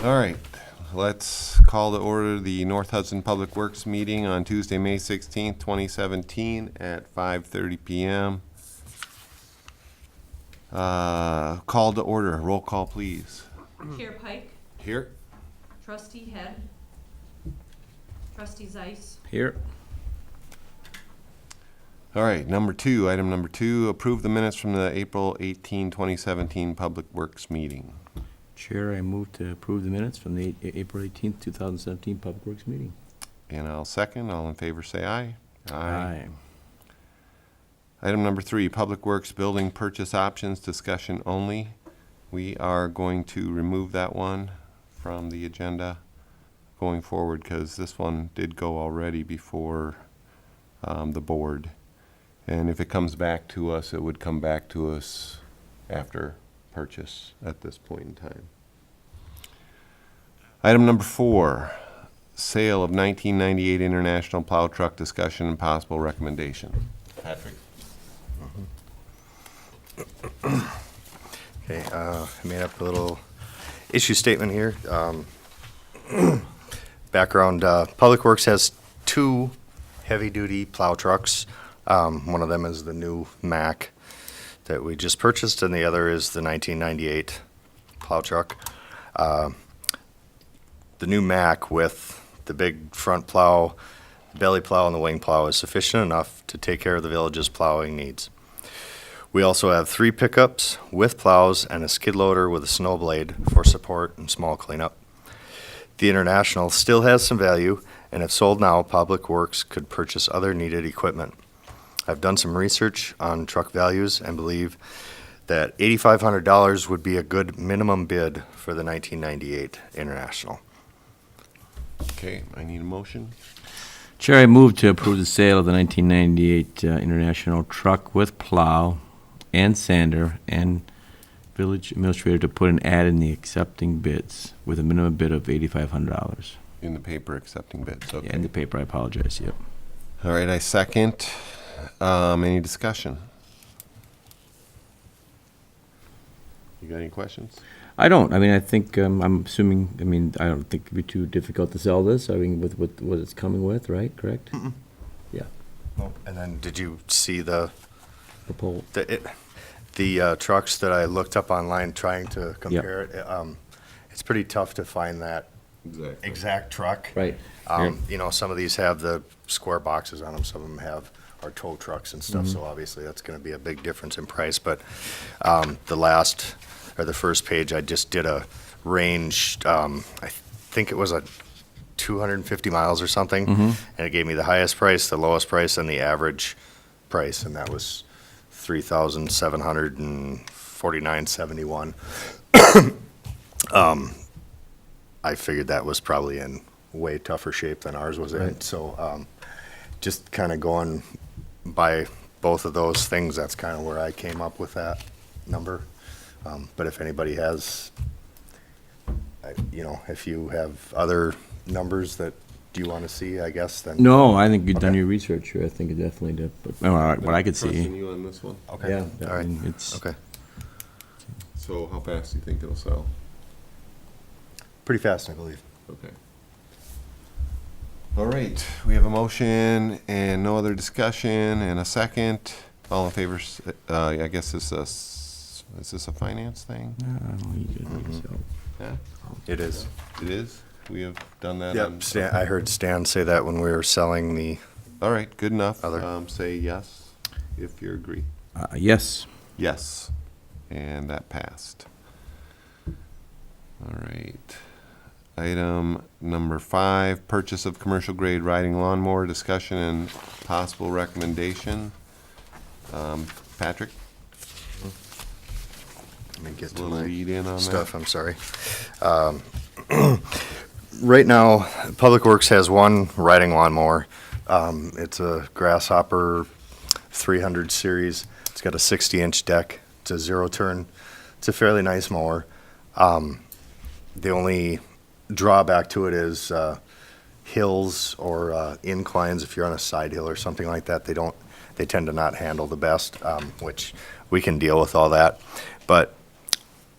All right, let's call to order the North Hudson Public Works meeting on Tuesday, May 16th, 2017 at 5:30 PM. Call to order. Roll call, please. Chair Pike, Here. Trustee Head, Trustee Zeiss, Here. All right, item number two, approve the minutes from the April 18, 2017 Public Works meeting. Chair, I move to approve the minutes from the April 18th, 2017 Public Works meeting. And I'll second. All in favor, say aye. Aye. Item number three, Public Works Building Purchase Options, discussion only. We are going to remove that one from the agenda going forward because this one did go already before the board. And if it comes back to us, it would come back to us after purchase at this point in time. Item number four, sale of 1998 International Plow Truck, discussion and possible recommendation. Patrick? Okay, I made up a little issue statement here. Background, Public Works has two heavy-duty plow trucks. One of them is the new Mack that we just purchased, and the other is the 1998 plow truck. The new Mack with the big front plow, belly plow, and the wing plow is sufficient enough to take care of the village's plowing needs. We also have 3 pickups with plows and a skid loader with a snow blade for support and small cleanup. The International still has some value, and if sold now, Public Works could purchase other needed equipment. I've done some research on truck values and believe that $8,500 would be a good minimum bid for the 1998 International. Okay, I need a motion. Chair, I move to approve the sale of the 1998 International truck with plow and sander and village administrator to put an ad in the accepting bids with a minimum bid of $8,500. In the paper, accepting bids, okay. Yeah, in the paper, I apologize, yep. All right, I second. Any discussion? You got any questions? I don't. I mean, I think, I'm assuming, I don't think it'd be too difficult to sell this, I mean, with what it's coming with, right? Correct? Mm-mm. Yeah. And then did you see the Proposal. trucks that I looked up online trying to compare it? It's pretty tough to find that exact truck. Right. You know, some of these have the square boxes on them, some of them have our tow trucks and stuff, so obviously that's gonna be a big difference in price, but, the first page, I just did a range, I think it was a 250 miles or something, and it gave me the highest price, the lowest price, and the average price, and that was $3,749.71. I figured that was probably in way tougher shape than ours was in, Right. so, just kind of going by both of those things, that's kind of where I came up with that number. But if anybody has, if you have other numbers that you want to see, I guess, then. No, I think you've done Okay. your research here. I think it definitely did, but what I could Trusting see. you on this one. Okay, Yeah, all I right, mean, it's, okay. So how fast do you think it'll sell? Pretty fast, I believe. Okay. All right, we have a motion and no other discussion and a second. All in favor, I guess is this a finance thing? Yeah, It is. it is? We have done that? Yep, I heard Stan say that when we were selling the, All right, good enough. Other. Say yes if you agree. yes. Yes, and that passed. All right. Item number 5, purchase of commercial grade riding lawnmower, discussion and possible recommendation. Patrick, let me get a to little my lead in on stuff, that. I'm sorry. Right now, Public Works has one riding lawnmower. It's a Grasshopper 300 series. It's got a 60-inch deck. It's a zero-turn. It's a fairly nice mower. The only drawback to it is hills or inclines. If you're on a side hill or something like that, they tend to not handle the best, which we can deal with all that. But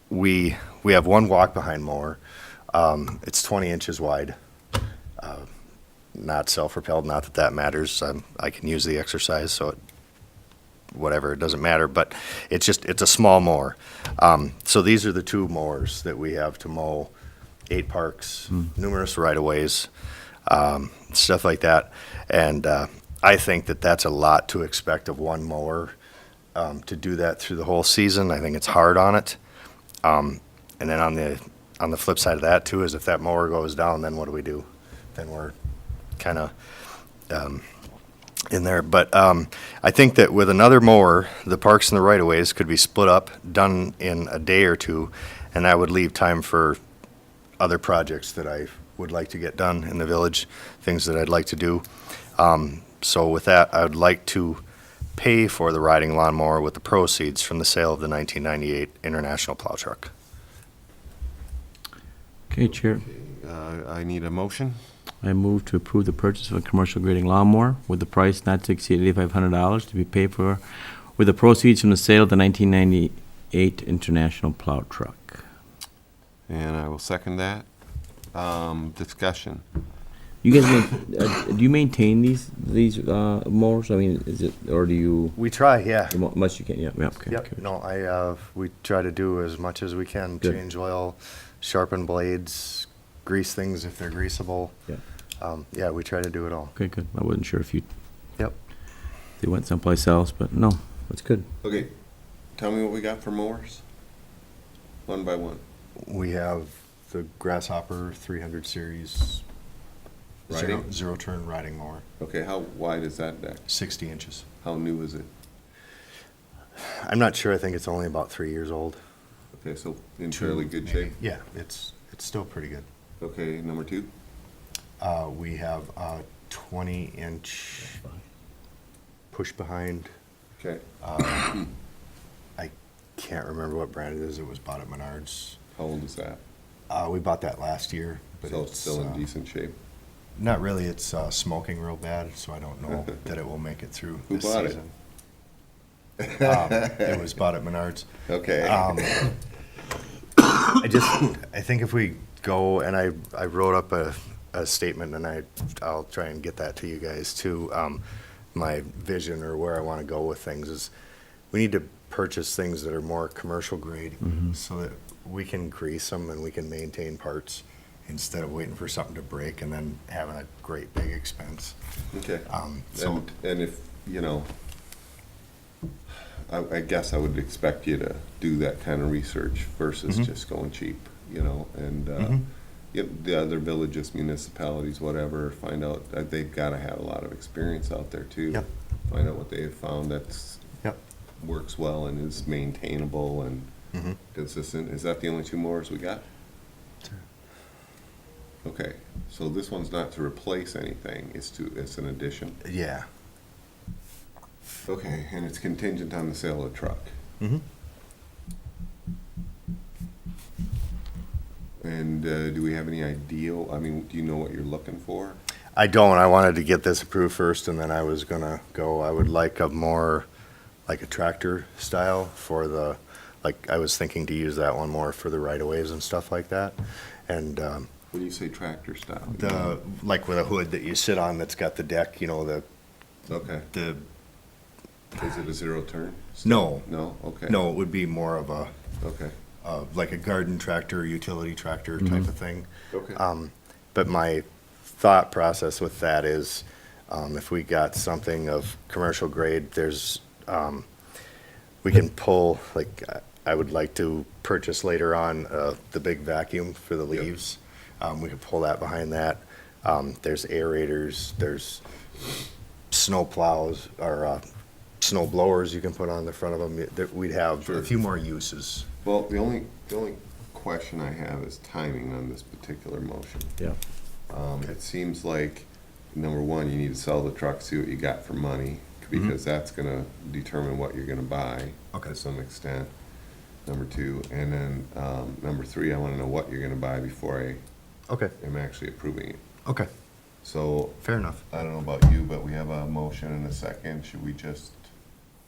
we have one walk-behind mower. It's 20 inches wide. Not self-propelled, not that that matters. I can use the exercise, so whatever, it doesn't matter, but it's a small mower. So these are the two mowers that we have to mow 8 parks, numerous right-of-ways, stuff like that. And I think that that's a lot to expect of one mower, to do that through the whole season. I think it's hard on it. And then on the flip side of that too, is if that mower goes down, then what do? Then we're kind of in there. But I think that with another mower, the parks and the right-of-ways could be split up, done in a day or two, and that would leave time for other projects that I would like to get done in the village, things that I'd like to do. So with that, I would like to pay for the riding lawnmower with the proceeds from the sale of the 1998 International plow truck. Okay, Chair. I need a motion. I move to approve the purchase of a commercial grading lawnmower with the price not to exceed $8,500 to be paid for with the proceeds from the sale of the 1998 International plow truck. And I will second that. Discussion. You guys, do you maintain these mowers? I mean, is it, or do you, We try, yeah. unless you can, yeah, okay. Yep, okay. no, we try to do as much as we can, Good. change oil, sharpen blades, grease things if they're greasable. Yeah. Yeah, we try to do it all. Okay, good. I wasn't sure if Yep. they went someplace else, but no, that's good. Okay, tell me what we got for mowers. One by one. We have the Grasshopper 300 series Riding? zero turn riding mower, Okay, how wide is that deck? 60 inches. How new is it? I'm not sure, I think it's only about 3 years old. Okay, so in fairly good Maybe. shape. Yeah, it's still pretty good. Okay, number 2. We have a 20-inch push behind. Okay, I can't remember what brand it is. It was bought at Menards. how old is that? We bought that last year, but So it's still in decent shape. not really. It's smoking real bad, so I don't know that it will make it through Who this bought it? season. It was bought at Menards. Okay. I think if we go, and I wrote up a statement, and I'll try and get that to you guys too. My vision or where I want to go with things is we need to purchase things that are more commercial grade so that we can grease them and we can maintain parts instead of waiting for something to break and then having a great big expense. Okay. So And if, you know, I guess I would expect you to do that kind of research versus just going cheap, you know, and the other villages, municipalities, whatever, find out that they've got to have a lot of experience out there too. Yep. Find out what they have found that's Yep. works well and is maintainable and consistent. Is that the only 2 mowers we got? Okay, so this one's not to replace anything, it's an addition. Yeah. Okay, and it's contingent on the sale of the truck. Mm-hmm. And do we have any idea, I mean, do you know what you're looking for? I don't. I wanted to get this approved first, and then I was gonna go. I would like a more, like a tractor style for the, like, I was thinking to use that one more for the right-of-ways and stuff like that. And When you say tractor style? like with a hood that you sit on that's got the deck, you know, Okay, the, is it a 0 turn? no, No, okay. no, it would be more of a, Okay, like a garden tractor, utility tractor type of thing. okay. But my thought process with that is, if we got something of commercial grade, there's, we can pull, like, I would like to purchase later on, the big vacuum for the leaves. We could pull that behind that. There's aerators, there's snow plows, or, snow blowers you can put on the front of them. We'd have Sure. a few more uses. Well, the only question I have is timing on this particular motion. Yeah. It seems like, number one, you need to sell the truck, see what you got for money, because that's gonna determine what you're gonna buy Okay. to some extent. Number 2, and then, number 3, I wanna know what you're gonna buy before I Okay, am actually approving it. okay, So, fair enough. I don't know about you, but we have a motion and a second. Should we just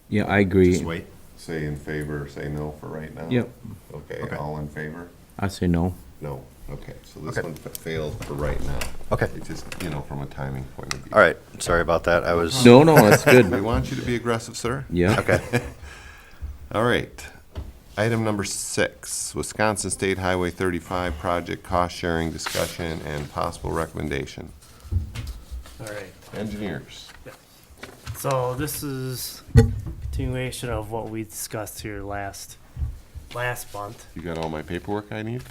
Yeah, I agree. Just wait. say in favor, or say no for right now? Yep. Okay, Okay. all in favor? I say no. No. Okay, so this Okay. one failed for right now. Okay. It's just, from a timing point of view. All right, sorry about that. I was, No, that's We good. want you to be aggressive, sir. Yeah. okay. All right. Item number 6, Wisconsin State Highway 35 project cost-sharing discussion and possible recommendation. All right, Engineers. so this is continuation of what we discussed here last month. You got all my paperwork I need?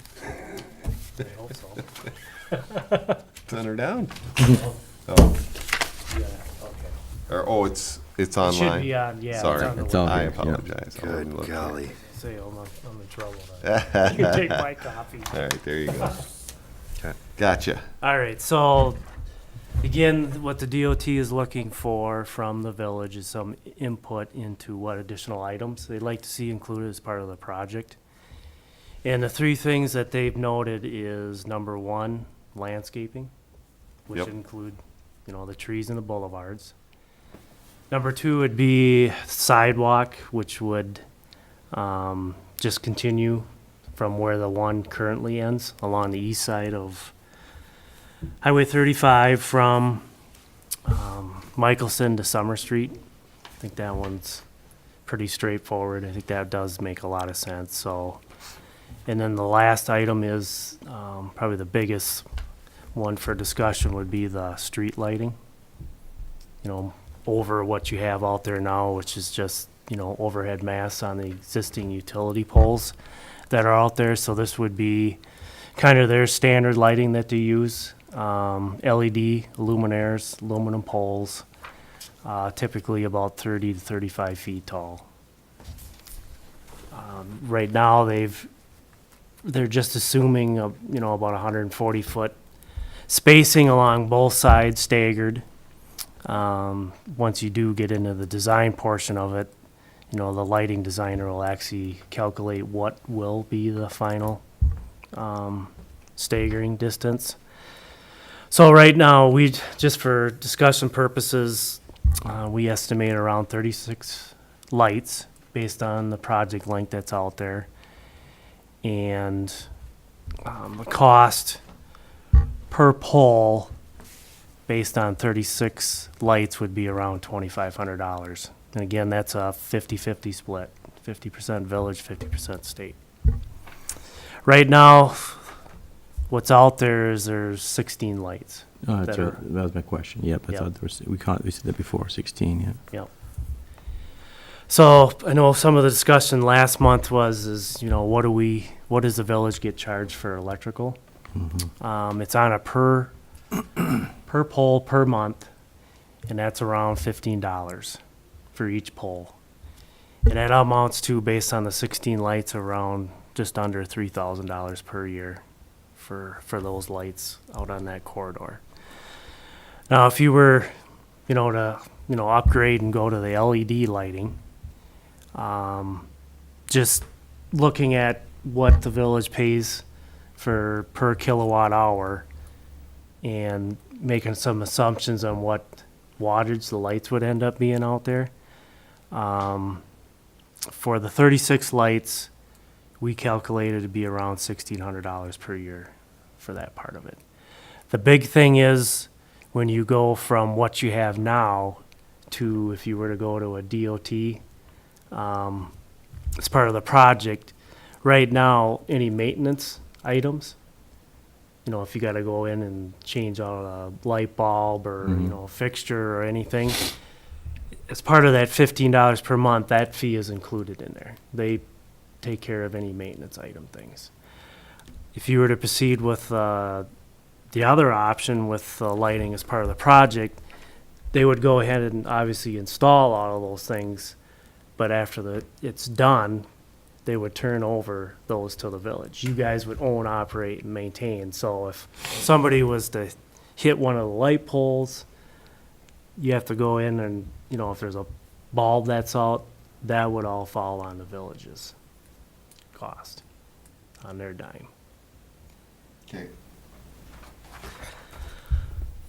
I hope so. Send her down. Oh, Oh, yeah, okay. it's It should online. be on, yeah. Sorry. on the It's all I here, yeah. apologize. I wasn't Good looking. golly. Say, I'm in trouble. Then. You can take my copy. All right, there you go. Okay. Gotcha. All right, so again, what the DOT is looking for from the village is some input into what additional items they'd like to see included as part of the project. And the three things that they've noted is number one, landscaping, which Yep. include, the trees and the boulevards. Number two would be sidewalk, which would just continue from where the one currently ends along the east side of Highway 35 from Michelson to Summer Street. I think that one's pretty straightforward. I think that does make a lot of sense. So, and then the last item is probably the biggest one for discussion would be the street lighting. Over what you have out there now, which is just overhead masts on the existing utility poles that are out there. So this would be kind of their standard lighting that they use. LED luminaires, aluminum poles, typically about 30 to 35 feet tall. Right now, they're just assuming about 140-foot spacing along both sides, staggered. Once you do get into the design portion of it, the lighting designer will actually calculate what will be the final staggering distance. So right now, just for discussion purposes, we estimate around 36 lights based on the project length that's out there. And the cost per pole based on 36 lights would be around $2,500. And again, that's a 50-50 split, 50% village, 50% state. Right now, what's out there is there's 16 lights. Oh, that that was my question. Yep, I Yep. thought we said that before, 16, yeah. Yep. So I know some of the discussion last month is what does the village get charged for electrical? It's on a per pole per month, and that's around $15 for each pole. And that amounts to, based on the 16 lights, around just under $3,000 per year for those lights out on that corridor. Now, if you were, to, upgrade and go to the LED lighting, just looking at what the village pays for per kilowatt hour and making some assumptions on what wattage the lights would end up being out there. For the 36 lights, we calculated to be around $1,600 per year for that part of it. The big thing is when you go from what you have now to if you were to go to a DOT, as part of the project, right now, any maintenance items, if you got to go in and change out a light bulb or, a fixture or anything, as part of that $15 per month, that fee is included in there. They take care of any maintenance item things. If you were to proceed with the other option with the lighting as part of the project, they would go ahead and obviously install all of those things, but after it's done, they would turn over those to the village. You guys would own, operate, and maintain. So if somebody was to hit one of the light poles, you have to go in and, if there's a bulb that's out, that would all fall on the village's cost, on their dime. Okay.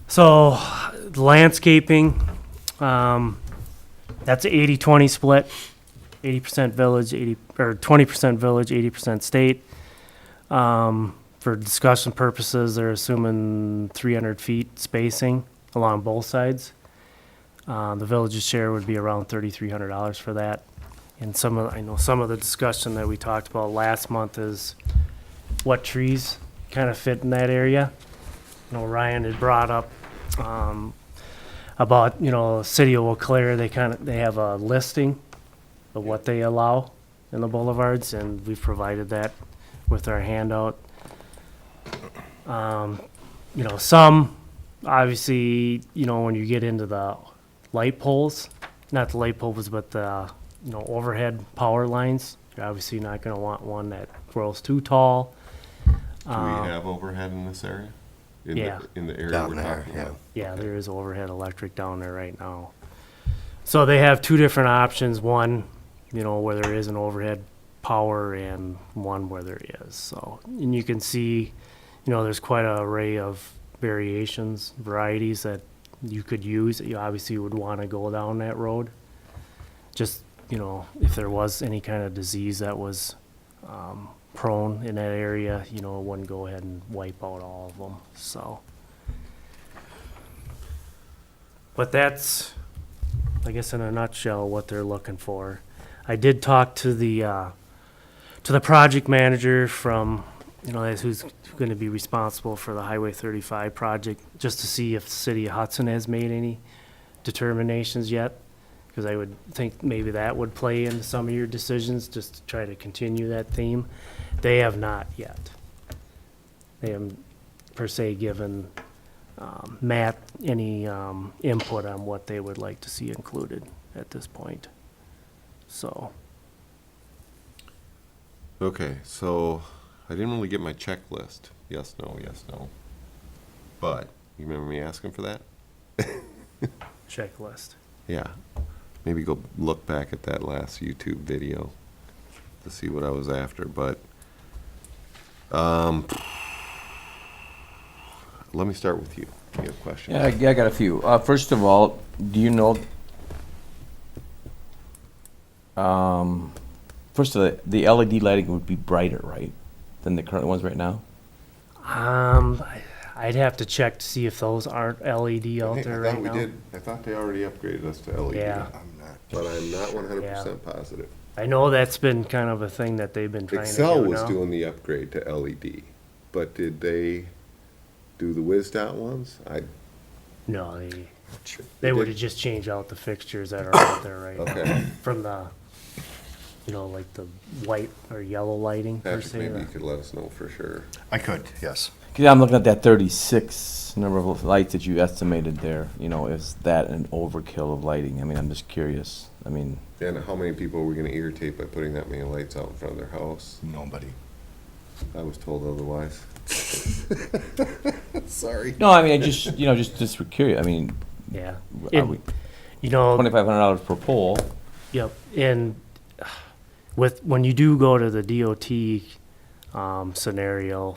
So landscaping, that's an 80-20 split, 80% village, 20% village, 80% state. For discussion purposes, they're assuming 300 feet spacing along both sides. The village's share would be around $3,300 for that. And I know some of the discussion that we talked about last month is what trees kind of fit in that area. You know, Ryan had brought up, about, City of Eau Claire, they have a listing of what they allow in the boulevards, and we've provided that with our handout. Some, obviously, when you get into the light poles, not the light poles, but the, overhead power lines, you're obviously not gonna want one that grows too tall. Do we have overhead in this area? Yeah. In the area Down we're there, talking yeah. about? Yeah, there is overhead electric down there right now. So they have two different options, one, where there is an overhead power and one where there is. So, and you can see, there's quite an array of variations, varieties that you could use. You obviously would want to go down that road. Just, if there was any kind of disease that was prone in that area, it wouldn't go ahead and wipe out all of them, so. But that's, I guess in a nutshell, what they're looking for. I did talk to the project manager from, that's who's gonna be responsible for the Highway 35 project, just to see if the city of Hudson has made any determinations yet. Because I would think maybe that would play into some of your decisions, just to try to continue that theme. They have not yet. They haven't per se given Matt any input on what they would like to see included at this point. So, Okay, so I didn't really get my checklist. Yes, no, yes, no. But, you remember me asking for that? checklist. Yeah. Maybe go look back at that last YouTube video to see what I was after, but let me start with you. You have questions? Yeah, I got a few. First of all, do you know, first of all, the LED lighting would be brighter, right, than the current ones right now? I'd have to check to see if those aren't LED I out think- there I right thought we now. did. I thought they already upgraded us to LED. Yeah. I'm not. But I'm not 100% positive. I know that's been kind of a thing that they've been trying to do Excel was now. doing the upgrade to LED, but did they do the whiz dot ones? No, they They would did? have just changed out the fixtures that are out there right now. Okay. From the, like the white or yellow lighting per Patrick, se. maybe you could let us know for sure. I could, yes. 'Cause I'm looking at that 36 number of lights that you estimated there, is that an overkill of lighting? I mean, I'm just curious. I mean, And how many people are we gonna irritate by putting that many lights out in front of their house? Nobody. I was told otherwise. Sorry. no, I mean, I just for curious. I mean, Yeah. are And, we $2,500 $2,500 per pole? Yep, and when you do go to the DOT scenario,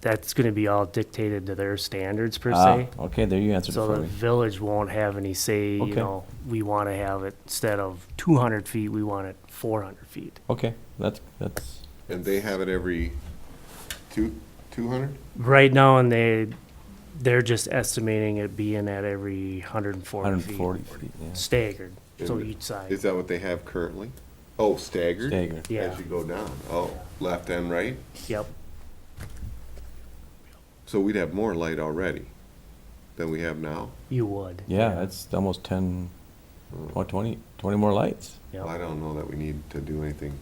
that's gonna be all dictated to their standards per se. Okay, there you answered it So for the me. village won't have any say, Okay. we wanna have it, instead of 200 feet, we want it 400 feet. Okay, that's And they have it every 200? Right now, and they're just estimating it being at every 140 feet. 140 feet, yeah. Staggered, so And each side. Is that what they have currently? Oh, staggered? Staggered. Yeah. As you go down? Oh, left and right? Yep, So we'd have more light already than we have now? you would. Yeah, that's almost 10, or 20 more lights. Yep. I don't know that we need to do anything,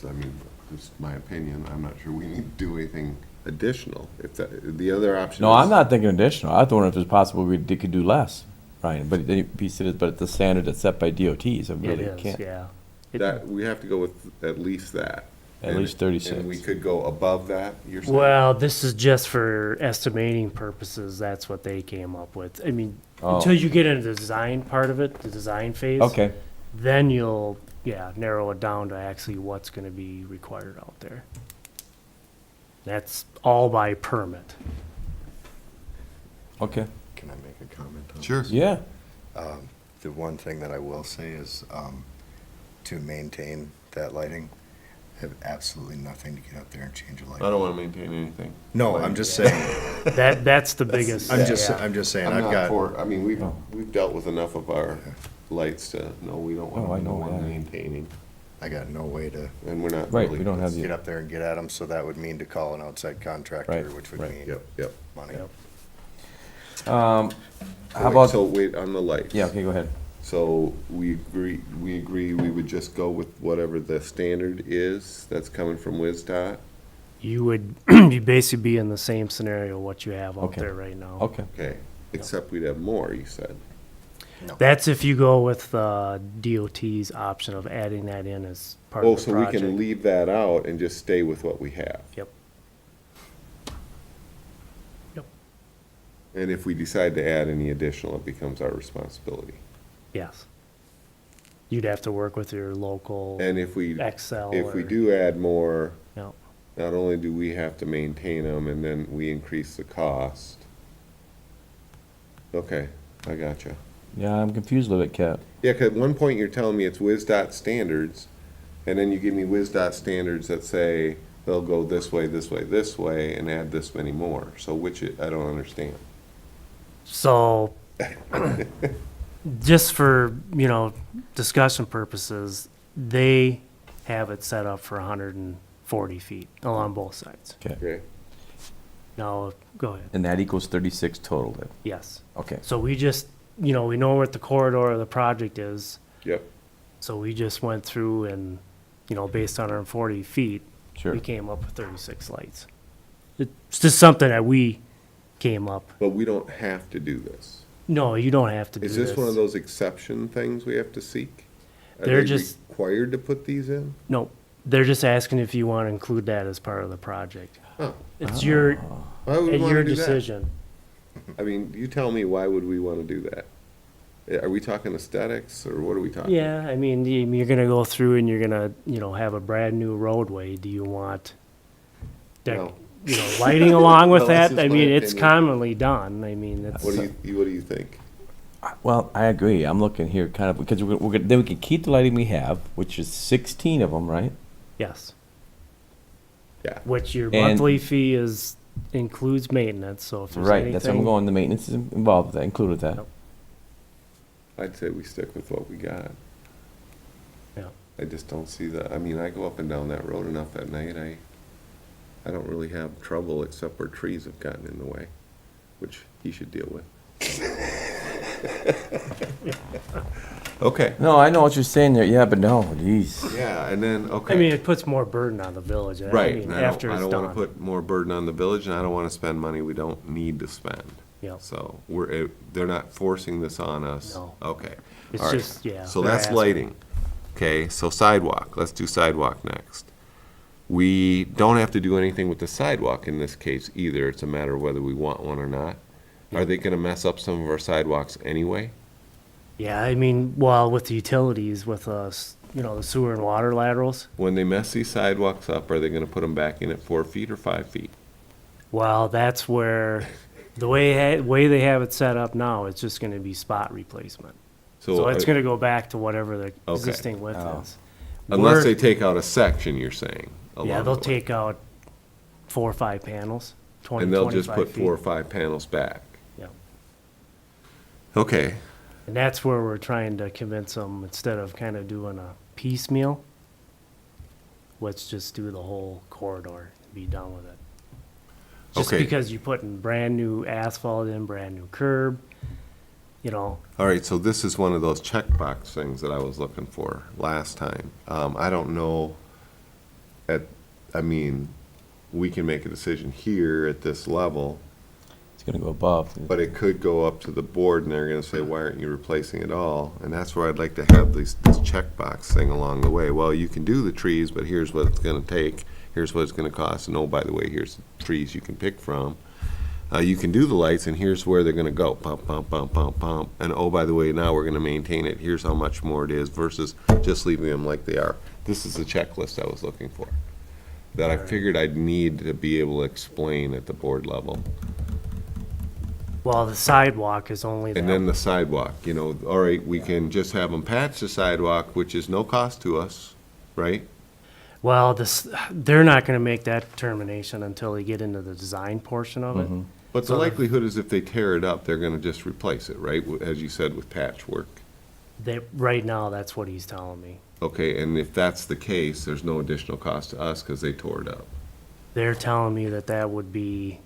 I mean, just my opinion, I'm not sure we need to do anything additional. If the other option No, is. I'm not thinking additional. I was wondering if it's possible they could do less, Ryan. But then he said it, but it's the standard that's set by DOT, so It really is, can't. yeah. It- That, we have to go with at least that. At And- least 36. And we could go above that, you're saying? Well, this is just for estimating purposes, that's what they came up with. I mean, Oh. until you get into the design part of it, the design phase. Okay, Then you'll, narrow it down to actually what's gonna be required out there. That's all by permit. okay. Can I make a comment on Sure. this? Yeah, The one thing that I will say is to maintain that lighting, Have absolutely nothing to get up there and change a light. I don't wanna maintain anything. No, I'm just saying, That's the biggest. I'm just yeah. saying, I'm I've not got, for, I mean, we've dealt with enough of our lights to, no, we don't Oh, I want, know no one that. maintaining, I got no way to and we're not Right, really. we don't have get the, up there and get at them, so that would mean to call an outside contractor, Right, which would right. mean Yep. money. Yep. how Wait, about, So wait, on the lights. yeah, okay, go ahead. So we agree we would just go with whatever the standard is that's coming from WisDOT? You would you basically be in the same scenario what you have out Okay. there right now. Okay, Okay, except we'd have more, you said. That's if you go with the DOT's option of adding that in as part Oh, of the so we project. can leave that out and just stay with what we have? Yep. Yep. And if we decide to add any additional, it becomes our responsibility? Yes. You'd have to work with your local And if we Excel. do add more, Yep. not only do we have to maintain them, and then we increase the cost. Okay, I gotcha. yeah, I'm confused a little bit, Cap. Yeah, 'cause at one point you're telling me it's WisDOT standards, and then you give me WisDOT standards that say they'll go this way, this way, this way, and add this many more. So I don't understand. So, just for, discussion purposes, they have it set up for 140 feet along both sides. Okay, Okay? Now, go ahead. and that equals 36 total then, Yes. okay. So we just, we know what the corridor of the project is. Yep. So we just went through and, based on our 40 feet, Sure. we came up with 36 lights. It's just something that we came up. But we don't have to do this. No, you don't have to do Is this. this one of those exception things we have to seek? Are They're they just- required to put these in? No, they're just asking if you want to include that as part of the project. Oh, It's your, why would we at want your to do that? decision. I mean, you tell me, why would we want to do that? Are we talking aesthetics, or what are we talking? Yeah, I mean, you're gonna go through and you're gonna, have a brand new roadway. Do you want No. lighting along with No, that's that? just I my mean, it's opinion. commonly done. I mean, it's, What do you think? Well, I agree, I'm looking here kind of, because then we can keep the lighting we have, which is 16 of them, right? yes. Yeah. Which your And- monthly fee includes maintenance, so if there's Right, that's where I'm anything- going, the maintenance is involved with that, included with that. Yep. I'd say we stick with what we got. Yeah. I just don't see that. I mean, I go up and down that road enough at night. I don't really have trouble except where trees have gotten in the way, which he should deal with. Okay. No, I know what you're saying there, yeah, but no, geez. Yeah, and then, okay. I mean, it puts more burden on the village. Right, I mean, and after I it's don't wanna done. put more burden on the village, and I don't wanna spend money we don't need to spend. Yep. So they're not forcing this on us? No. Okay. It's All right. just, yeah. So they're that's asking. lighting. Okay, so sidewalk, let's do sidewalk next. We don't have to do anything with the sidewalk in this case either, it's a matter of whether we want one or not. Are they gonna mess up some of our sidewalks anyway? Yeah, I mean, well, with the utilities, with us, the sewer and water laterals, When they mess these sidewalks up, are they gonna put them back in at 4 feet or 5 feet? well, that's where, the way they have it set up now, it's just gonna be spot replacement. So it's gonna go back to whatever the Okay. existing width Oh. is. Unless We're- they take out a section, you're saying? Yeah, along they'll the way. take out 4 or 5 panels, 20, And they'll just 25 put feet. 4 or 5 panels back? Yeah. Okay, And that's where we're trying to convince them, instead of kind of doing a piecemeal, let's just do the whole corridor and be done with it. Just Okay. because you're putting brand new asphalt in, brand new curb, all right, so this is one of those checkbox things that I was looking for last time. I don't know, I mean, we can make a decision here at this level, It's gonna go above. but it could go up to the board and they're gonna say, why aren't you replacing it all? And that's where I'd like to have this checkbox thing along the way. Well, you can do the trees, but here's what it's gonna take, here's what it's gonna cost, and oh, by the way, here's the trees you can pick from. You can do the lights, and here's where they're gonna go, pump, pump, pump, pump, pump, and oh, by the way, now we're gonna maintain it, here's how much more it is, versus just leaving them like they are. This is the checklist I was looking for, that I figured I'd need to be able to explain at the board level. well, the sidewalk is only And then that. the sidewalk, all right, we can just have them patch the sidewalk, which is no cost to us, right? Well, they're not gonna make that determination until they get into the design portion of it. But the likelihood is if they tear it up, they're gonna just replace it, right? As you said, with patchwork. Right now, that's what he's telling me. Okay, and if that's the case, there's no additional cost to us because they tore it up. They're telling me that that would be,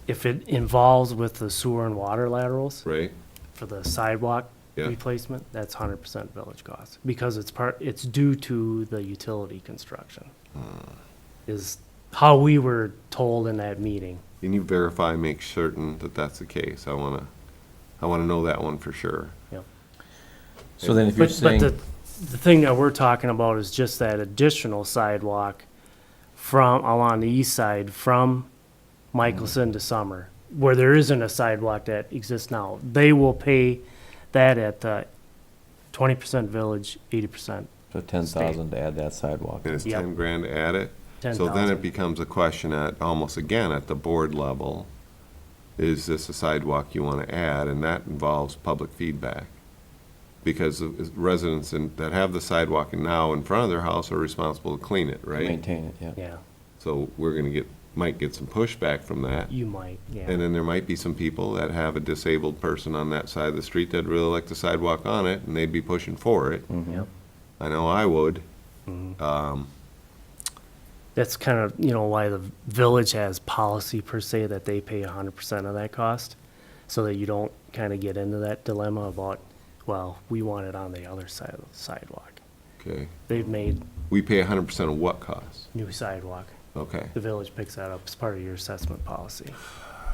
if it involves with the sewer and water laterals Right? for the sidewalk Yeah. replacement, that's 100% village cost. Because it's due to the utility construction. Is how we were told in that meeting. Can you verify, make certain that that's the case? I wanna know that one for sure. Yep. So then if you're But saying, the thing that we're talking about is just that additional sidewalk from, along the east side, from Michelson to Summer, where there isn't a sidewalk that exists now. They will pay that at 20% village, 80%. for 10,000 to add that sidewalk. And it's Yep. 10 grand to add it? So then 10,000. it becomes a question at, almost again, at the board level. Is this a sidewalk you wanna add? And that involves public feedback. Because residents that have the sidewalk now in front of their house are responsible to clean it, right? Maintain it, yeah. Yeah, So we're gonna might get some pushback from that. you might, And yeah. then there might be some people that have a disabled person on that side of the street that'd really like the sidewalk on it, and they'd be pushing for it. Yep. I know I would. That's kind of, why the village has policy per se that they pay 100% of that cost, so that you don't kind of get into that dilemma about, well, we want it on the other side of the sidewalk. Okay. They've made We pay 100% of what cost? new sidewalk. Okay. The village picks that up as part of your assessment policy.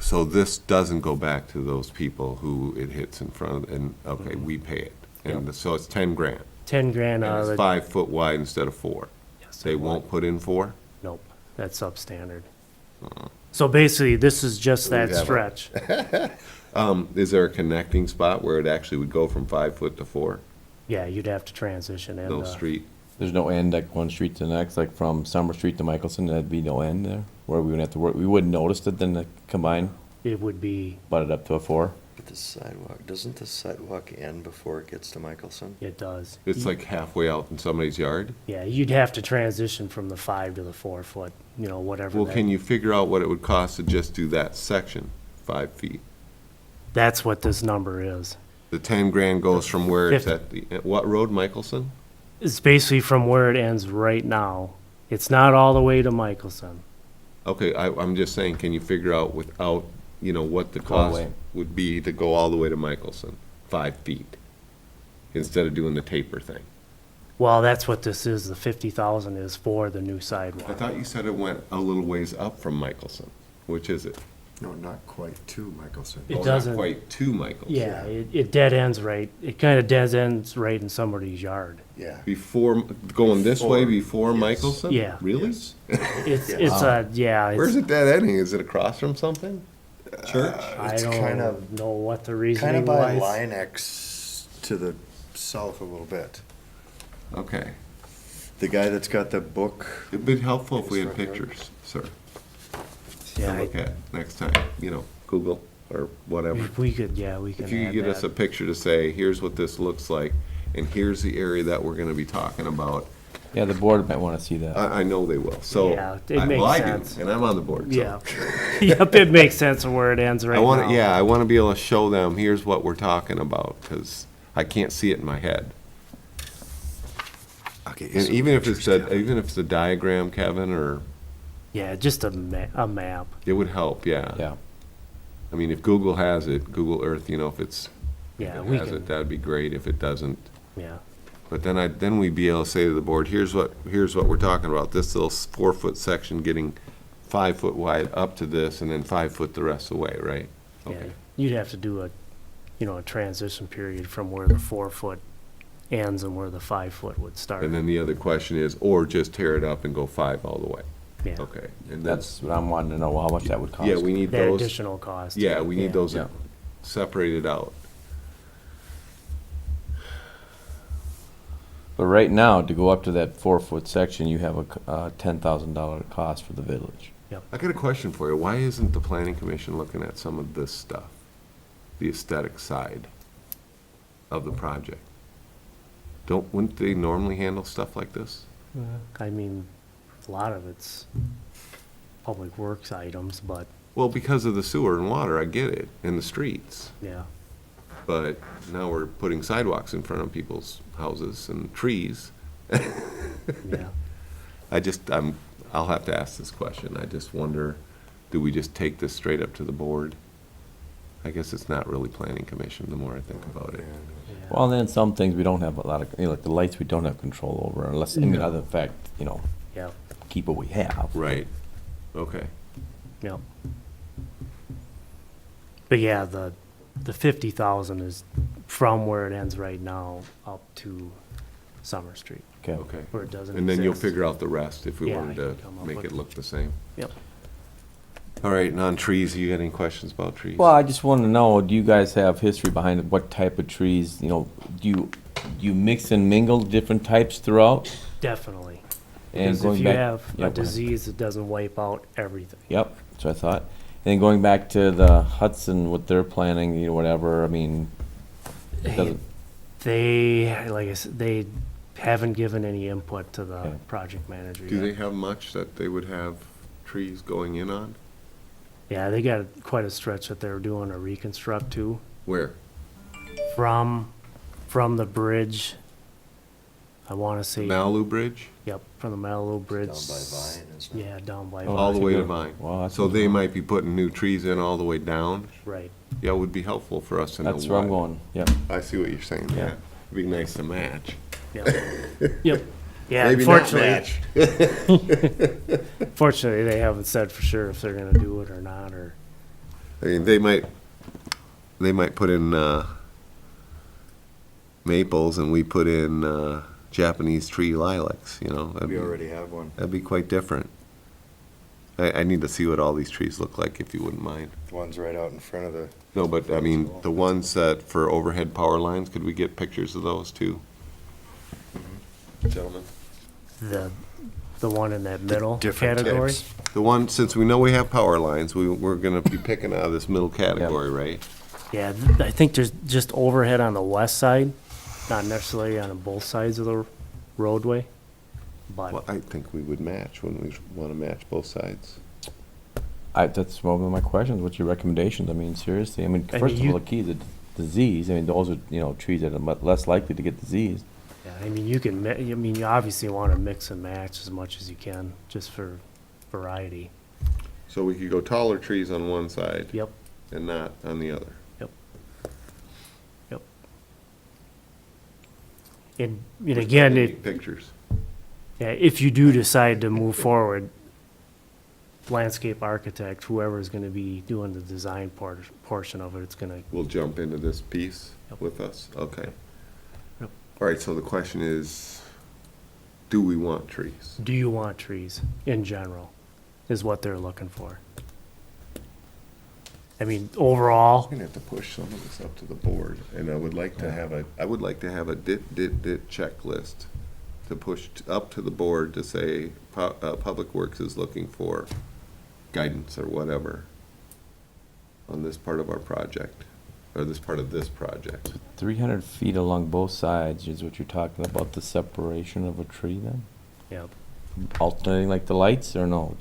So this doesn't go back to those people who it hits in front of, and, okay, Mm-hmm. we pay it. And so it's 10 grand. 10 grand And out of it's the. 5 foot wide instead of 4. Yes, They it won't would. put in 4? Nope, that's substandard. Uh-uh. So basically, this is just We that have a- stretch. Is there a connecting spot where it actually would go from 5 foot to 4? Yeah, you'd have to transition and, No street? There's no end, like one street to the next, like from Summer Street to Michelson, there'd be no end there, where we wouldn't have to work, we wouldn't notice it, then to combine, it would be, butt it up to a 4. But the sidewalk, doesn't the sidewalk end before it gets to Michelson? it does. It's like halfway out in somebody's yard? Yeah, you'd have to transition from the 5 to the 4 foot, whatever. Well, that- can you figure out what it would cost to just do that section, 5 feet? That's what this number is. The 10 grand goes from where it's 50. at what road, Michelson? It's basically from where it ends right now. It's not all the way to Michelson. Okay, I'm just saying, can you figure out without, what the Go all the cost way. would be to go all the way to Michelson? 5 feet, instead of doing the taper thing? Well, that's what this is. The 50,000 is for the new I sidewalk. thought you said it went a little ways up from Michelson. Which is it? No, not quite to Michelson. It Oh, not doesn't- quite to Michelson. Yeah, it dead ends right. It kind of dead ends right in somebody's yard. Yeah. Before, going this way before Yes. Michelson? Yeah. Really? Yes. Where's it dead ending? Is it across from something? Church? I It's kind of, don't know what the kind reasoning of by was. Line X to the south a little bit. Okay. The guy that's got the book, It'd be helpful if we had It's right there. pictures, sir, to Yeah, look at next time, Google or whatever. we could, yeah, we can If you could add get us a that. picture to say, here's what this looks like, and here's the area that we're gonna be talking about, Yeah, the board might wanna see that. I know they will, so. Yeah, it makes well, I sense. do, and I'm on the board, so. Yeah. Yep, it makes sense of where it ends right I now. wanna, I wanna be able to show them, here's what we're talking about, cause I can't see it in my head. okay. And even if it's a diagram, Kevin, or, Yeah, just a map. it would help, yeah. Yeah, I mean, if Google has it, Google Earth, if it's, Yeah, if we it has can, it, that'd be great. If it doesn't, yeah. but then we'd be able to say to the board, here's what we're talking about. This little 4 foot section getting 5 foot wide up to this, and then 5 foot the rest of the way, right? Yeah, Okay. you'd have to do a transition period from where the 4 foot ends and where the 5 foot would start. And then the other question is, or just tear it up and go 5 all the way. Yeah, Okay. And that's what I'm wanting to know, how much that would cost. yeah, we need that those. additional cost. Yeah, we need those Yeah. separated out. But right now, to go up to that 4-foot section, you have a $10,000 cost for the village. I got a question for you. Why isn't the planning commission looking at some of this stuff? The aesthetic side of the project? Wouldn't they normally handle stuff like this? I mean, a lot of it's public works items, but Well, because of the sewer and water, I get it, and the streets. yeah. But now we're putting sidewalks in front of people's houses and trees. Yeah. I'll have to ask this question. I just wonder, do we just take this straight up to the board? I guess it's not really planning commission, the more I think about it. Yeah. Well, then some things we don't have a lot of, like the lights we don't have control over unless, I mean, other than fact, Yeah. keep what we have. Right, okay. Yep. But yeah, the 50,000 is from where it ends right now up to Summer Street, Okay. Okay. where it doesn't And then you'll exist. figure out the rest if we Yeah, wanted I to can come up make with- it look the same. Yep. All right, and on trees, you got any questions about trees? Well, I just want to know, do you guys have history behind what type of trees, do you mix and mingle different types throughout? Definitely. And Because going if you back- have Yeah, a go ahead. disease, it doesn't wipe out everything. Yep, that's what I thought. And then going back to the Hudson, what they're planning, whatever, I mean, it doesn't, They, like I said, they haven't given any input to the Okay. project manager Do they yet. have much that they would have trees going in on? Yeah, they got quite a stretch that they're doing a reconstruct to, Where? from the bridge. I want to say, Malibu Bridge? yep, from the Malibu Bridge. Down by Vine, isn't it? Yeah, down by Oh, All the Vine. way to good. Vine? Wow, that's So good. they might be putting new trees in all the way down? Right. Yeah, it would be helpful for us to know that's where I'm what. going, yep. I see what you're saying, Yeah. yeah. It'd be nice to match. Yep. Yep. Yeah, Maybe not unfortunately, match. fortunately, they haven't said for sure if they're gonna do it or not, or, I mean, they might put in, maples and we put in, Japanese tree lilacs, that'd We be- already have one. That'd be quite different. I need to see what all these trees look like, if you wouldn't mind. The one's right out in front of the, No, but I mean, the ones that for overhead power lines, could we get pictures of those too? Gentlemen? the one in that middle different category. types. The one, since we know we have power lines, we're gonna be picking out of this middle category, right? Yeah, I think there's just overhead on the west side, not necessarily on both sides of the roadway, Well, but I think we would match when we wanna match both sides. That's one of my questions, what's your recommendations? I mean, seriously, I mean, I first mean, of all, the key is the disease, I mean, those are, trees that are less likely to get disease. yeah, I mean, you obviously want to mix and match as much as you can, just for variety. So we could go taller trees on one side Yep, and not on the other. yep. And again, Pictures. if you do decide to move forward, landscape architect, whoever is going to be doing the design portion of it, it's going to, We'll jump into this piece Yep. with us, okay. Yep. All right, so the question is, do we want trees? do you want trees in general, is what they're looking for. I mean, overall, We're gonna have to push some of this up to the board, and I would like to have a dit checklist to push up to the board to say, Public Works is looking for guidance or whatever on this part of our project, or this part of this project. 300 feet along both sides is what you're talking about, the separation of a tree then? yeah, Alternating like the lights, or no,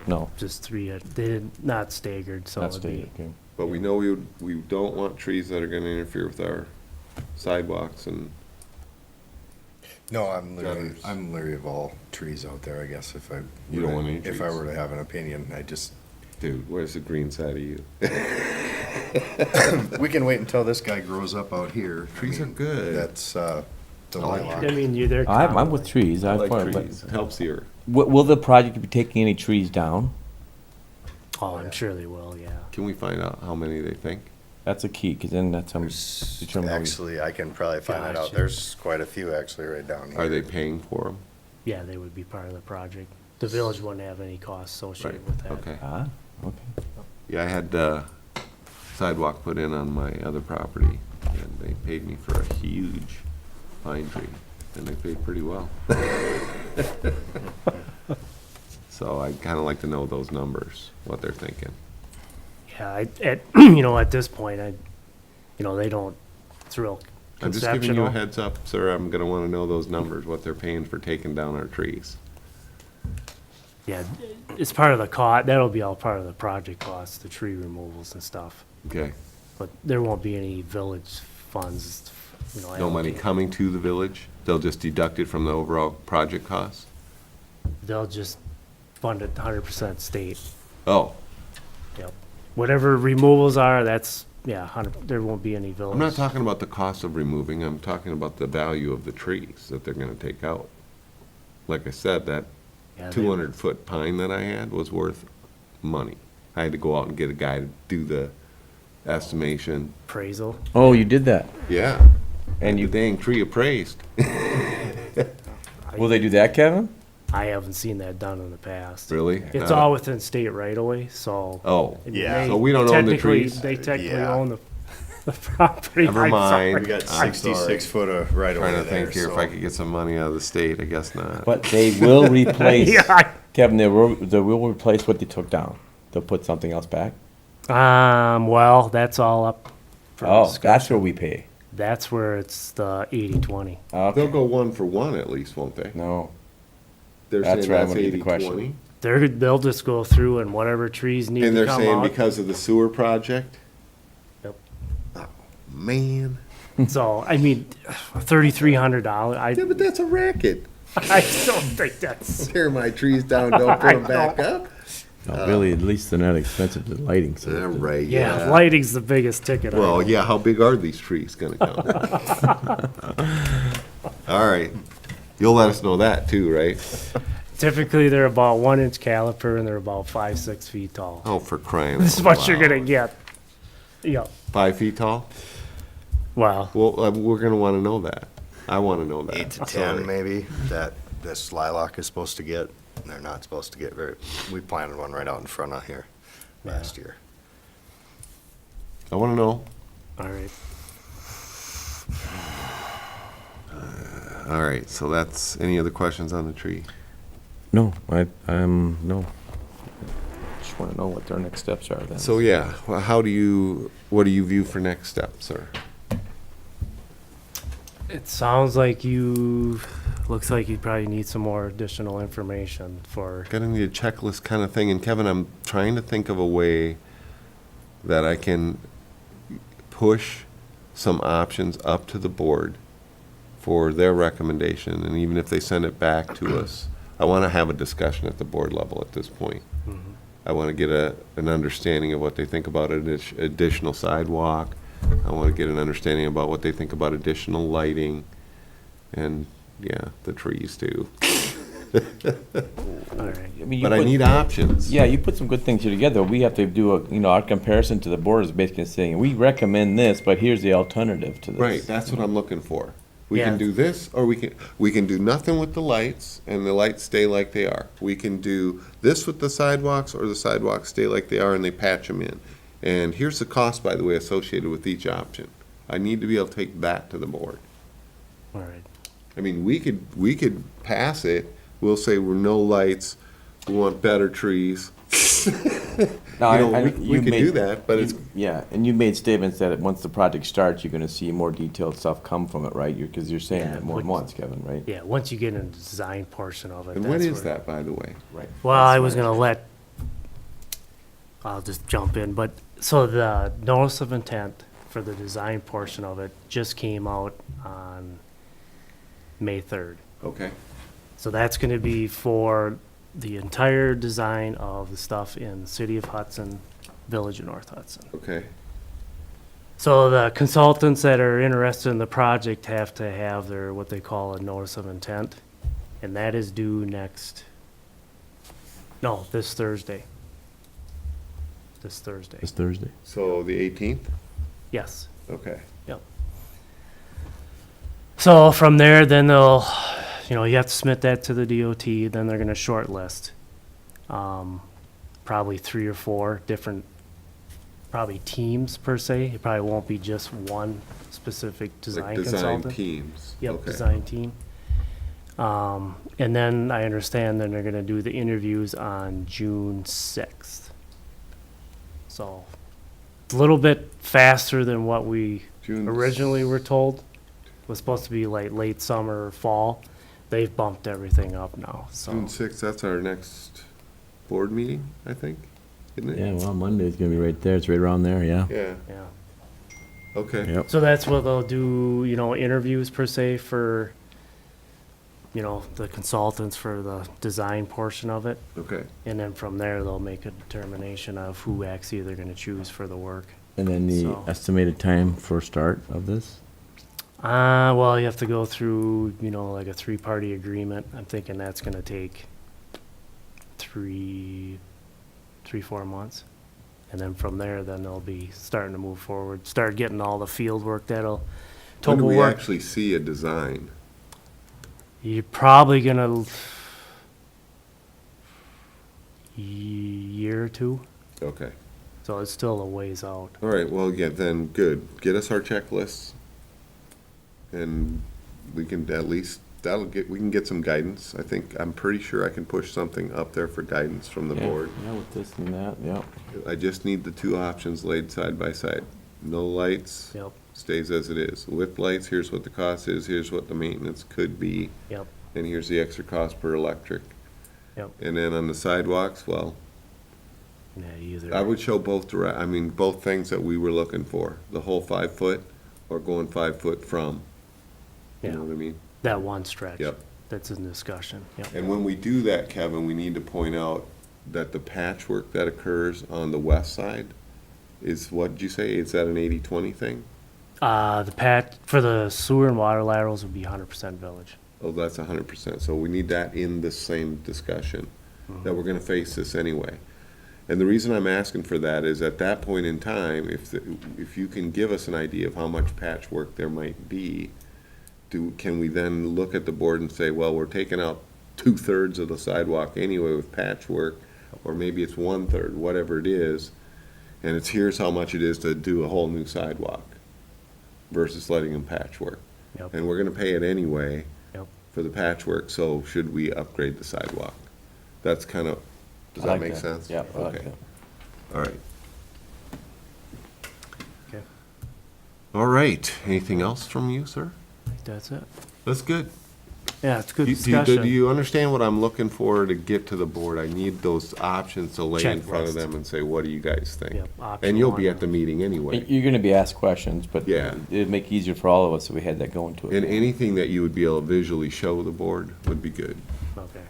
no, just three, they're not staggered, so that's it'd be, stated, okay. But we know we don't want trees that are gonna interfere with our sidewalks and, No, I'm Gutters. leery of all trees out there, I guess, if I. You don't want any If I trees? were to have an opinion, dude, where's the green side of you? we can wait until this guy grows up out here. I Trees are mean, good. That's, the I like lilac. I mean, you're there. I'm with trees, I I like find, but, trees, it helps the earth. will the project be taking any trees down? Oh, I'm sure they will, yeah. Can we find out how many they think? That's a key, because then that's how we There's, determine how we- actually, I can probably find that out. Gotcha. There's quite a few actually right down here. Are they paying for them? Yeah, they would be part of the project. The village wouldn't have any costs associated Right, with that. okay. Ah, okay. Yeah, I had sidewalk put in on my other property, and they paid me for a huge pine tree, and they paid pretty well. So I'd kind of like to know those numbers, what they're thinking. Yeah, at this point, they don't, it's real I'm just giving you a conceptual. heads up, sir. I'm gonna wanna know those numbers, what they're paying for taking down our trees. Yeah, it's part of the cost, that'll be all part of the project costs, the tree removals and stuff. Okay. But there won't be any village funds, you know. No money allocated. coming to the village? They'll just deduct it from the overall project costs? They'll just fund it 100% state. Oh, Yep. Whatever removals are, that's, yeah, 100, there won't be any village. I'm not talking about the cost of removing, I'm talking about the value of the trees that they're gonna take out. Like I said, that Yeah, they- 200-foot pine that I had was worth money. I had to go out and get a guy to do the estimation. Appraisal. Oh, you did that? Yeah. And The you, dang tree appraised. will they do that, Kevin? I haven't seen that done in the past. Really? It's all within state right away, so. Oh, I mean, Yeah. they So we don't own the technically- trees? They technically Yeah. own the property. Never I'm sorry. mind. We got I'm 66 foot of right away trying to there, think here if so- I could get some money out of the state, I guess not. But they will replace, Yeah. Kevin, they will replace what they took down. They'll put something else back? Well, that's all up. for Oh, discussion. that's where we pay. That's where it's the 80/20. They'll Okay, go 1-for-1 at least, won't they? no. They're That's saying where I'm that's gonna get the question. 80/20? They'll just go through and whatever trees need And to they're come saying out. because of the sewer project? Yep. Oh, man. So, I mean, $3,300, Yeah, but that's a racket. I don't think that's, Tear my trees down, don't put them back up? No, really, at least they're not expensive to lighting, so. All right, yeah, lighting's the biggest ticket. Well, item. yeah, how big are these trees gonna come? All right. You'll let us know that too, right? Typically, they're about 1-inch caliper and they're about 5-6 feet tall. Oh, for crying. This is out what you're loud. gonna get. Yep. 5 feet tall? Wow. Well, we're gonna wanna know that. I wanna know that. 8 to Sorry. 10 maybe, that this lilac is supposed to get. They're not supposed to get very, we planted one right out in front of here last year. I wanna know. All right. All right, so that's, any other questions on the tree? No, no. Just wanna know what their next steps are then. So, yeah, well, what do you view for next steps, sir? It sounds like looks like you probably need some more additional information for, Gonna need a checklist kind of thing, and Kevin, I'm trying to think of a way that I can push some options up to the board for their recommendation, and even if they send it back to us, I want to have a discussion at the board level at this point. I want to get an understanding of what they think about additional sidewalk. I want to get an understanding about what they think about additional lighting, and, yeah, the trees too. all right. I mean, you But I put- need options. Yeah, you put some good things here together. We have to do our comparison to the board is basically saying, we recommend this, but here's the alternative to this. Right, that's what I'm looking for. We Yeah. can do this, or we can do nothing with the lights, and the lights stay like they are. We can do this with the sidewalks, or the sidewalks stay like they are and they patch them in. And here's the cost, by the way, associated with each option. I need to be able to take that to the board. All right. I mean, we could pass it, we'll say we're no lights, we want better trees. No, You know, we you could made- do that, but you- it's, Yeah, and you made statements that once the project starts, you're gonna see more detailed stuff come from it, right? Because you're saying Yeah, that more than once- once, Kevin, right? Yeah, once you get into the design portion of it. and what that's is where- that, by the way? Right. Well, I was gonna I'll just jump in, but, so the notice of intent for the design portion of it just came out on May 3rd. Okay. So that's gonna be for the entire design of the stuff in the city of Hudson, Village of North Hudson. Okay. So the consultants that are interested in the project have to have their, what they call a notice of intent, and that is due this Thursday. This Thursday, This Thursday. So the 18th? yes. Okay. So from there, then they'll, you have to submit that to the DOT, then they're gonna shortlist. Probably 3 or 4 different, probably teams per se. It probably won't be just one specific Like design design consultant. teams. Yep, Okay. design team. And then I understand then they're gonna do the interviews on June 6th. So, a little bit faster than what we June originally were told. was supposed to be like late summer or fall. They've bumped everything up now, so. June 6th, that's our next board meeting, I think, isn't it? Yeah, well, Monday's gonna be right there. It's right around there, yeah. Yeah, Yeah. okay. Yep. So that's what they'll do, interviews per se for, the consultants for the design portion of it. Okay. And then from there, they'll make a determination of who actually they're gonna choose for the work. And then the So- estimated time for start of this? Well, you have to go through, like a 3-party agreement. I'm thinking that's gonna take 4 months. And then from there, then they'll be starting to move forward, start getting all the field work that'll, When do total we work. actually see a design? You're probably gonna year or two, Okay. so it's still a ways out. All right, well, yeah, then, good. Get us our checklists. And we can at least, we can get some guidance. I'm pretty sure I can push something up there for guidance from the Yeah, board. Yeah, with this and that, yeah. I just need the two options laid side by side. No lights, Yep, stays as it is. With lights, here's what the cost is, here's what the maintenance could be, yep, and here's the extra cost per electric. yep. And then on the sidewalks, well, Yeah, either. I would show both both things that we were looking for. The whole 5 foot or going 5 foot from. You know Yeah, what I mean? that one stretch. Yep. That's in discussion, yep. And when we do that, Kevin, we need to point out that the patchwork that occurs on the west side is, what did you say? Is that an 80-20 thing? The patch, for the sewer and water laterals would be 100% village. Oh, that's 100%. So we need that in the same discussion, that we're gonna face this anyway. And the reason I'm asking for that is at that point in time, if you can give us an idea of how much patchwork there might be, can we then look at the board and say, well, we're taking out 2/3 of the sidewalk anyway with patchwork, or maybe it's 1/3, whatever it is, and here's how much it is to do a whole new sidewalk versus letting them patchwork. Yep, And we're gonna pay it anyway yep. for the patchwork, so should we upgrade the sidewalk? That's kind of, does I that like make sense? Yeah, I like Okay. that. All right. Okay. All right, anything else from you, sir? I think that's it. That's good. Yeah, it's good Do discussion. you understand what I'm looking for to get to the board? I need those options to lay in front of Checklist. them and say, what do you guys think? Yep, option And you'll be one. at the meeting anyway. You're gonna be asked questions, but Yeah. it'd make it easier for all of us if we had that going to it. And anything that you would be able to visually show the board would be good. Okay.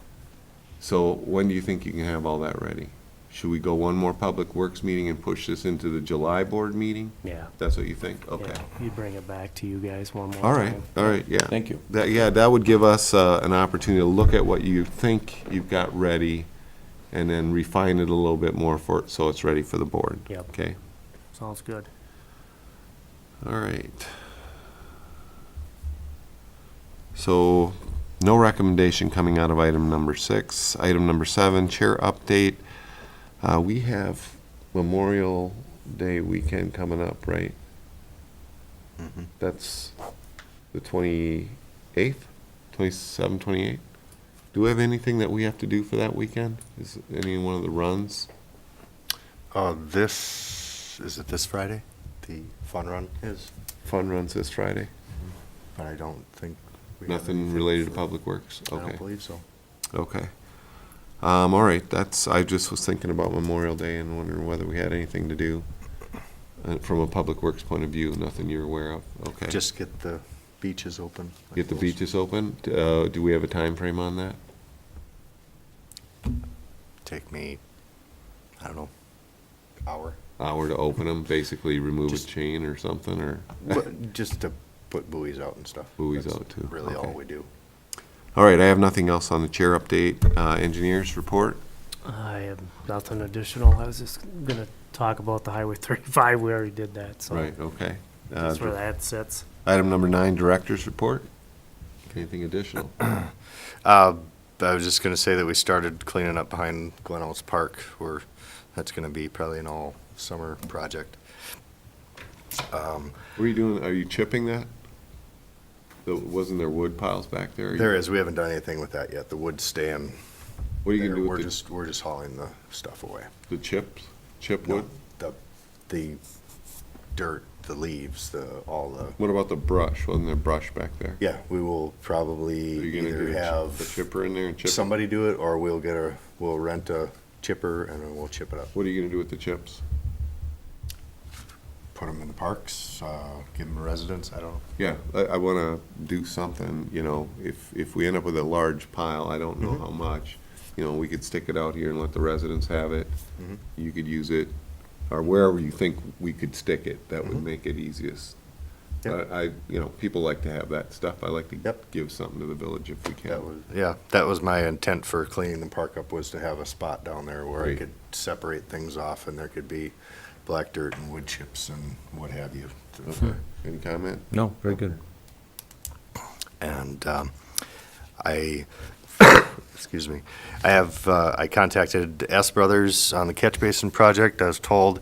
So when do you think you can have all that ready? Should we go one more Public Works meeting and push this into the July board meeting? Yeah. That's what you think? Okay. Yeah, you bring it back to you guys one more All right, time. all right, yeah. Thank you. That would give us an opportunity to look at what you think you've got ready and then refine it a little bit more so it's ready for the board. Yep. Okay, Sounds good. all right. So, no recommendation coming out of item number 6. Item number 7, chair update. We have Memorial Day weekend coming up, right? Mhm. That's the 28th, 27th, 28th? Do we have anything that we have to do for that weekend? Is any one of the runs? Is it this Friday? The fun run is, Fun runs this Friday? but I don't think. we have Nothing anything related to for- Public Works? I Okay, don't believe so. okay. All right, I just was thinking about Memorial Day and wondering whether we had anything to do from a Public Works point of view, nothing you're aware of? Okay. Just get the beaches open. I Get the suppose. beaches open? Do we have a time frame on that? Take me, I don't know, hour. Hour to open them, basically remove a Just- chain or something, or Just to put buoys out and stuff. Buoys That's out, too. Really all Okay. we do. All right, I have nothing else on the chair update. Engineers report? I have nothing additional. I was just gonna talk about the Highway 35. We already did that, so. Right, okay. That's where that sits. Item number 9, director's report. Anything additional? I was just gonna say that we started cleaning up behind Glen Oaks Park, where that's gonna be probably an all summer project. What are you doing? Are you chipping that? Wasn't there wood piles back there? There is, we haven't done anything with that yet. The wood's staying What are you there. gonna do We're with just, we're just hauling the stuff away. the chips? Chip No, wood? The dirt the leaves, all the, What about the brush? Wasn't there brush back there? yeah, we will Are probably you gonna either get a have chipper in there and chip it? somebody do it, or we'll rent a chipper and then we'll chip it up. What are you gonna do with the chips? Put them in the parks, give them a residence, I don't know. Yeah, I wanna do something, you know, if we end up with a large pile, I don't know Mhm. how much, you know, we could stick it out here and let the residents have it. Mhm. You could use it, or wherever you think we could stick it, that would Mhm. make it easiest. Yep. But you know, people like to have that stuff. I like to Yep. give something to the village if we can. That was my intent for cleaning the park up, was to have a spot down there where I Great. could separate things off and there could be black dirt and wood chips and what have you. Okay, any comment? No, very good. And I, excuse me, I contacted S Brothers on the catch basin project. I was told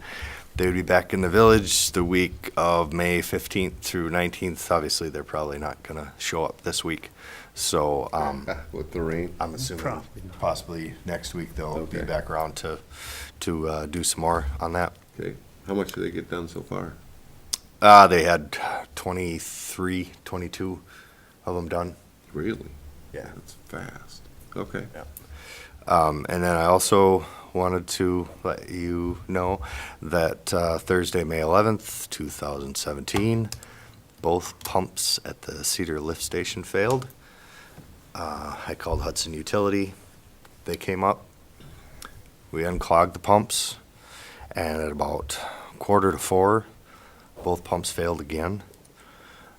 they would be back in the village the week of May 15th through 19th. Obviously, they're probably not going to show up this week. So With the rain? I'm assuming Probably not. possibly next week they'll be Okay. back around to do some more on that. Okay, how much did they get done so far? They had 23, 22 of them done. Really? Yeah. That's fast. Okay. And then I also wanted to let you know that Thursday, May 11th, 2017, both pumps at the Cedar Lift Station failed. I called Hudson Utility. They came up. We unclogged the pumps, and at about 3:45, both pumps failed again.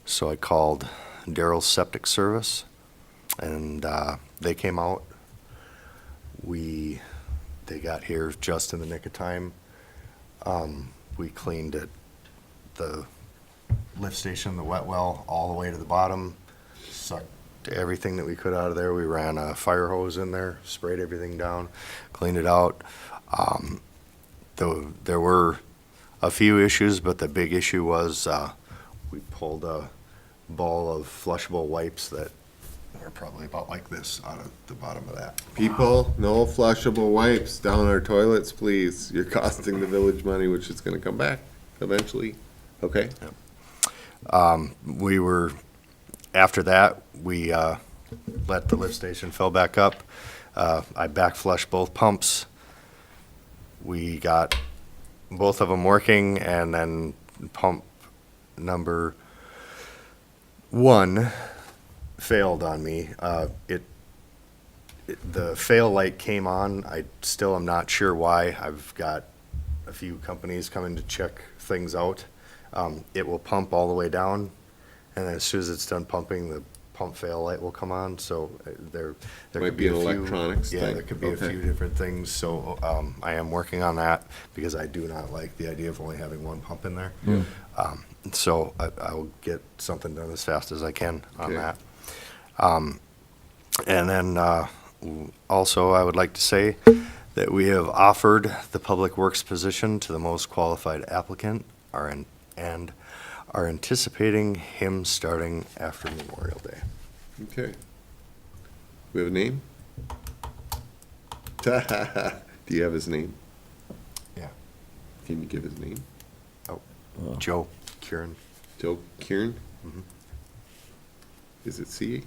So I called Daryl's Septic Service, and they came out. They got here just in the nick of time. We cleaned it, the lift station, the wet well, all the way to the bottom, sucked everything that we could out of there. We ran a fire hose in there, sprayed everything down, cleaned it out. There were a few issues, but the big issue was we pulled a ball of flushable wipes that were probably about like this out of the bottom of that. People, no flushable wipes down our toilets, please. You're costing the village money, which is gonna come back eventually. Okay? After that, we let the lift station fill back up. I back flushed both pumps. We got both of them working, and then pump number 1 failed on me. The fail light came on. I still am not sure why. I've got a few companies coming to check things out. It will pump all the way down, and then as soon as it's done pumping, the pump fail light will come on. So there Might could be be an a few. electronics Yeah, thing. there could be Okay. a few different things. So I am working on that because I do not like the idea of only having one pump in there. So I will get something done as fast as I can on Okay. that. And then also, I would like to say that we have offered the Public Works position to the most qualified applicant, and are anticipating him starting after Memorial Day. Okay. We have a name? Do you have his name? Yeah. Can you give his name? Joe Kieran. Joe Kieran? Mhm. Is it C?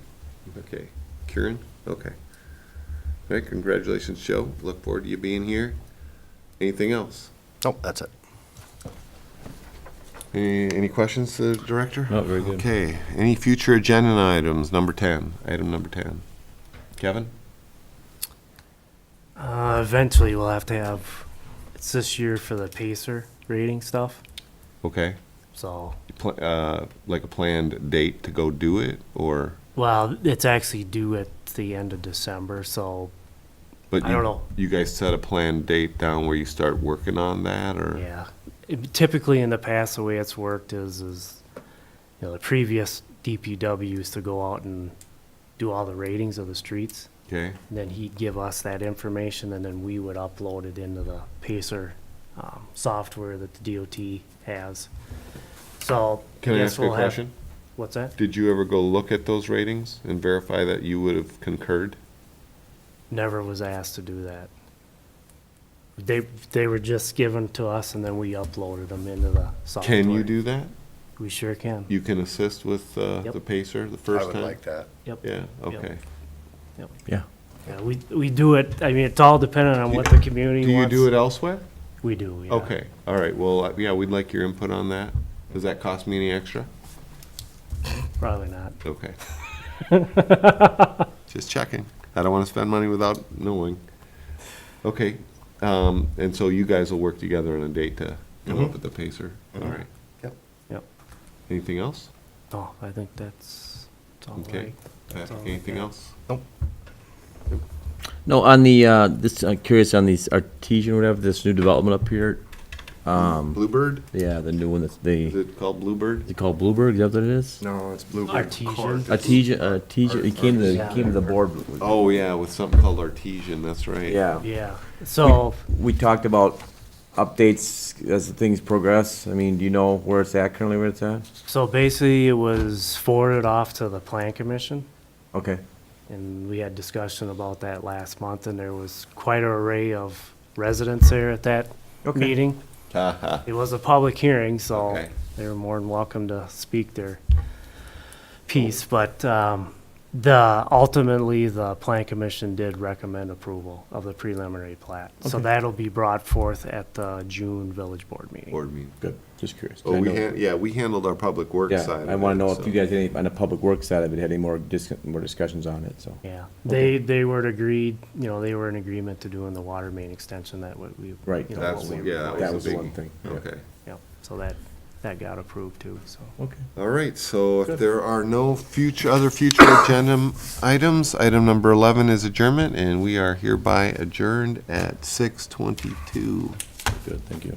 Okay. Kieran? Okay. All right, congratulations, Joe. Look forward to you being here. Anything else? Nope, that's it. Any questions to the director? No, very good. Okay, any future agenda items, number 10, item number 10? Kevin? Eventually, we'll have to have, it's this year for the Pacer rating stuff, Okay, so, like a planned date to go do it, or? well, it's actually due at the end of December, so, But I don't know. You guys set a planned date down where you start working on that, or? yeah. Typically, in the past, the way it's worked is, you know, the previous DPW used to go out and do all the ratings of the streets. Okay, And then he'd give us that information, and then we would upload it into the Pacer software that the DOT has. So, can I guess ask you a we'll have- question? What's that? Did you ever go look at those ratings and verify that you would have concurred? Never was asked to do that. They were just given to us and then we uploaded them into the software. Can you do that? We sure can. You can assist with Yep. the pacer the I first would time? like that. Yep. Yeah, okay. Yeah. Yeah, we do it, I mean, it's all dependent on what the community Do you wants. do it elsewhere? We do, yeah. Okay, all right, well, yeah, we'd like your input on that. Does that cost me any extra? Probably not. Okay. Just checking. I don't want to spend money without knowing. Okay, and so you guys will work together on a date to come up with the pacer? All right. Yep. Yep. Anything else? Oh, I think that's all Okay. right. Pat, That's all I anything got. else? No, on the, this, I'm curious on these artesian, whatever, this new development up here. Bluebird? Yeah, the new one that's Is the, it called Bluebird? is it called Bluebird? Is that what it is? No, it's Bluebird Artesian. Court. Artesian, it came to the board. Oh, yeah, with something called Artesian, that's right. Yeah. Yeah, so, We talked about updates as things progress. I mean, do you know where it's at, currently where it's at? so basically it was forwarded off to the plan commission. Okay. And we had discussion about that last month, and there was quite an array of residents there at that Okay. meeting. Ha It was a public hearing, so Okay. they were more than welcome to speak their piece, but ultimately, the plan commission did recommend approval of the preliminary plat. So Okay. that'll be brought forth at the June village board meeting. Board meeting. Good, just curious. Oh, I we know- we handled our public works Yeah, side of it. I want to know if so- you guys, on the public works side of it, had any more more discussions on it, so. Yeah, they were agreed, they were in agreement to doing the water main extension, that what we. Right. you know, That's, what we yeah, required. That that was was a the big. one thing, yeah. Okay. Yep, so that got approved too, so. Okay. All right, so if there are no other future agenda items, item number 11 is adjournment, and we are hereby adjourned at 6:22. Good, thank you.